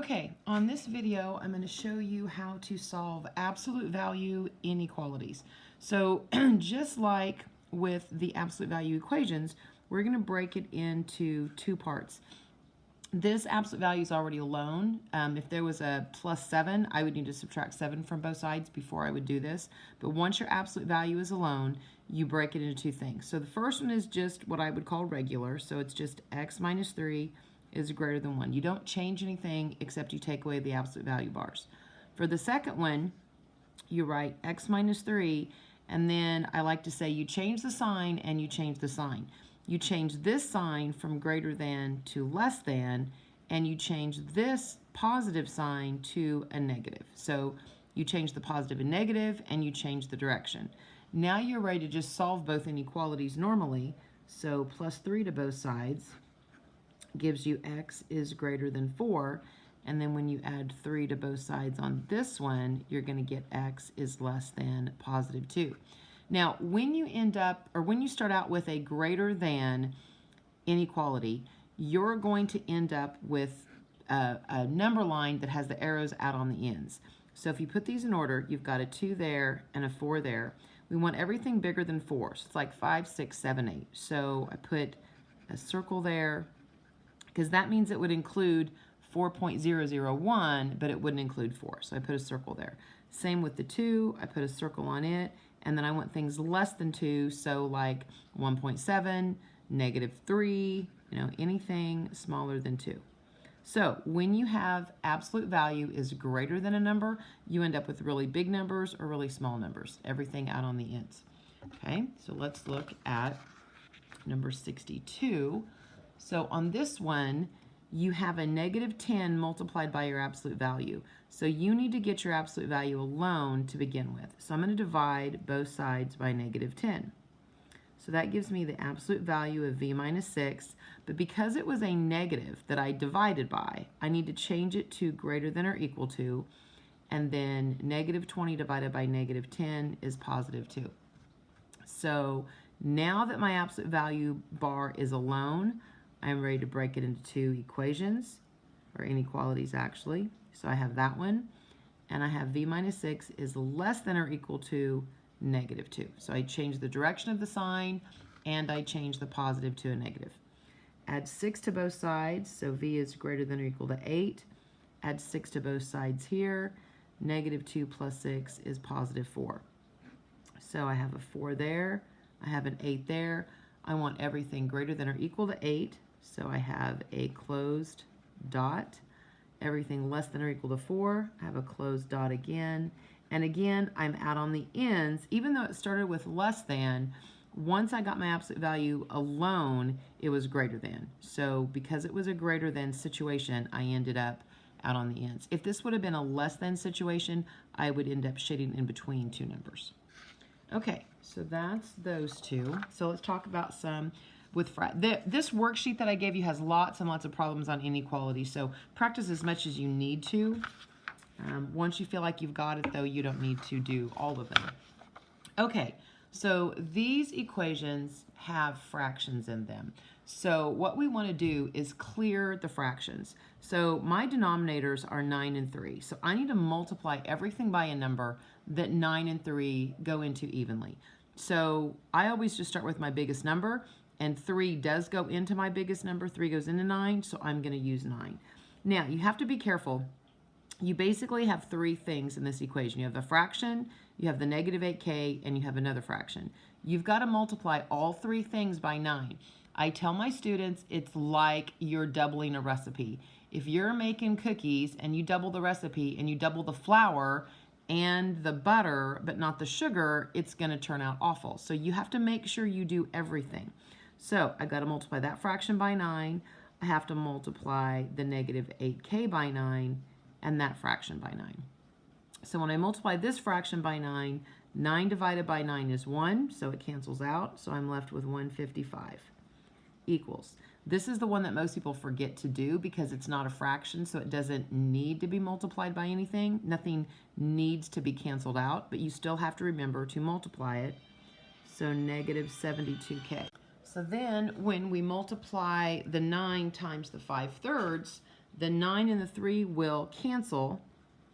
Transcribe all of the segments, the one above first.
Okay, on this video, I'm going to show you how to solve absolute value inequalities. So just like with the absolute value equations, we're going to break it into two parts. This absolute value is already alone. If there was a plus 7, I would need to subtract 7 from both sides before I would do this. But once your absolute value is alone, you break it into two things. So the first one is just what I would call regular. So it's just x minus 3 is greater than 1. You don't change anything except you take away the absolute value bars. For the second one, you write x minus 3, and then I like to say you change the sign and you change the sign. You change this sign from greater than to less than, and you change this positive sign to a negative. So you change the positive and negative, and you change the direction. Now you're ready to just solve both inequalities normally. So plus 3 to both sides gives you x is greater than 4, and then when you add 3 to both sides on this one, you're going to get x is less than positive 2. Now, when you start out with a greater than inequality, you're going to end up with a number line that has the arrows out on the ends. So if you put these in order, you've got a 2 there and a 4 there. We want everything bigger than 4, so it's like 5, 6, 7, 8. So I put a circle there, because that means it would include 4.001, but it wouldn't include 4. So I put a circle there. Same with the 2, I put a circle on it, and then I want things less than 2, so like 1.7, negative 3, anything smaller than 2. So when you have absolute value is greater than a number, you end up with really big numbers or really small numbers, everything out on the ends. Okay, so let's look at number 62. So on this one, you have a negative 10 multiplied by your absolute value. So you need to get your absolute value alone to begin with. So I'm going to divide both sides by negative 10. So that gives me the absolute value of v minus 6. But because it was a negative that I divided by, I need to change it to greater than or equal to. And then negative 20 divided by negative 10 is positive 2. So now that my absolute value bar is alone, I'm ready to break it into two equations, or inequalities actually. So I have that one, and I have v minus 6 is less than or equal to negative 2. So I change the direction of the sign, and I change the positive to a negative. Add 6 to both sides, so v is greater than or equal to 8. Add 6 to both sides here. Negative 2 plus 6 is positive 4. So I have a 4 there, I have an 8 there. I want everything greater than or equal to 8. So I have a closed dot. Everything less than or equal to 4, I have a closed dot again. And again, I'm out on the ends. Even though it started with less than, once I got my absolute value alone, it was greater than. So because it was a greater than situation, I ended up out on the ends. If this would have been a less than situation, I would end up shading in between two numbers. Okay, so that's those two. So let's talk about some with this worksheet that I gave you has lots and lots of problems on inequality, so practice as much as you need to. Once you feel like you've got it, though, you don't need to do all of them. Okay, so these equations have fractions in them. So what we want to do is clear the fractions. So my denominators are 9 and 3. So I need to multiply everything by a number that 9 and 3 go into evenly. So I always just start with my biggest number, and 3 does go into my biggest number. 3 goes into 9, so I'm going to use 9. Now, you have to be careful. You basically have three things in this equation. You have the fraction, you have the negative 8k, and you have another fraction. You've got to multiply all three things by 9. I tell my students it's like you're doubling a recipe. If you're making cookies and you double the recipe and you double the flour and the butter but not the sugar, it's going to turn out awful. So you have to make sure you do everything. So I've got to multiply that fraction by 9. I have to multiply the negative 8k by 9 and that fraction by 9. So when I multiply this fraction by 9, 9 divided by 9 is 1, so it cancels out. So I'm left with 155 equals. This is the one that most people forget to do because it's not a fraction, so it doesn't need to be multiplied by anything. Nothing needs to be canceled out, but you still have to remember to multiply it. So negative 72k. So then when we multiply the 9 times the 5/3, The 9 and the 3 will cancel,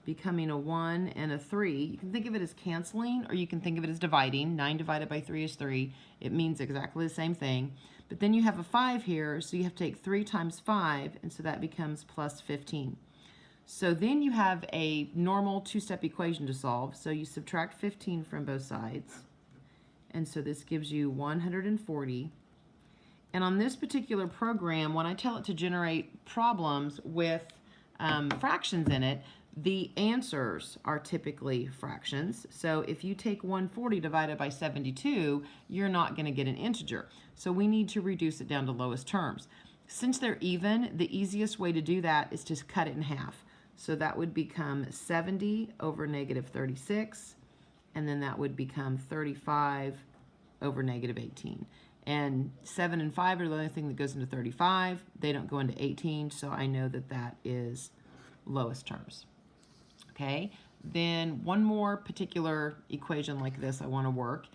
becoming a 1 and a 3. You can think of it as canceling, or you can think of it as dividing. 9 divided by 3 is 3. It means exactly the same thing. But then you have a 5 here, so you have to take 3 times 5, and so that becomes plus 15. So then you have a normal two-step equation to solve. So you subtract 15 from both sides, and so this gives you 140. And on this particular program, when I tell it to generate problems with fractions in it, the answers are typically fractions. So if you take 140 divided by 72, you're not going to get an integer. So we need to reduce it down to lowest terms. Since they're even, the easiest way to do that is to cut it in half. So that would become 70 over negative 36, and then that would become 35 over negative 18. And 7 and 5 are the only thing that goes into 35. They don't go into 18, so I know that that is lowest terms. Okay, then one more particular equation like this I want to work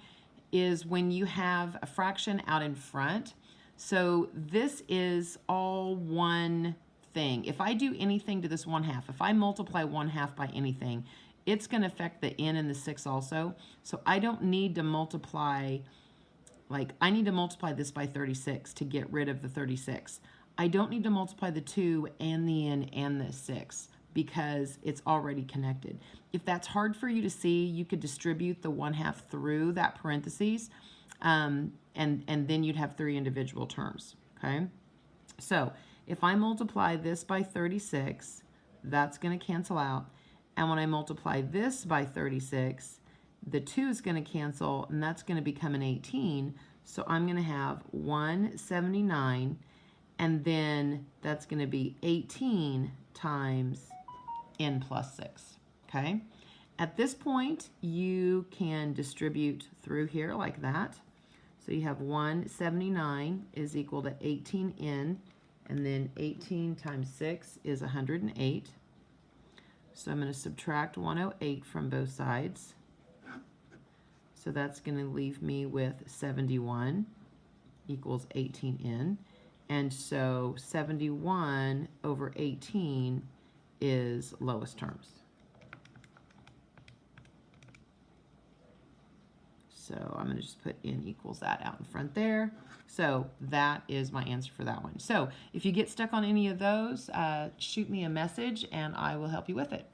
is when you have a fraction out in front. So this is all one thing. If I do anything to this 1/2, if I multiply 1/2 by anything, it's going to affect the n and the 6 also. So I don't need to multiply, like I need to multiply this by 36 to get rid of the 36. I don't need to multiply the 2 and the n and the 6 because it's already connected. If that's hard for you to see, you could distribute the 1/2 through that parentheses, and then you'd have 3 individual terms, okay? So if I multiply this by 36, that's going to cancel out. And when I multiply this by 36, the 2 is going to cancel, and that's going to become an 18. So I'm going to have 179, and then that's going to be 18 times n plus 6, okay? At this point, you can distribute through here like that. So you have 179 is equal to 18n, and then 18 times 6 is 108. So I'm going to subtract 108 from both sides. So that's going to leave me with 71 equals 18n. And so 71 over 18 is lowest terms. So I'm going to just put n equals that out in front there. So that is my answer for that one. So if you get stuck on any of those, shoot me a message and I will help you with it.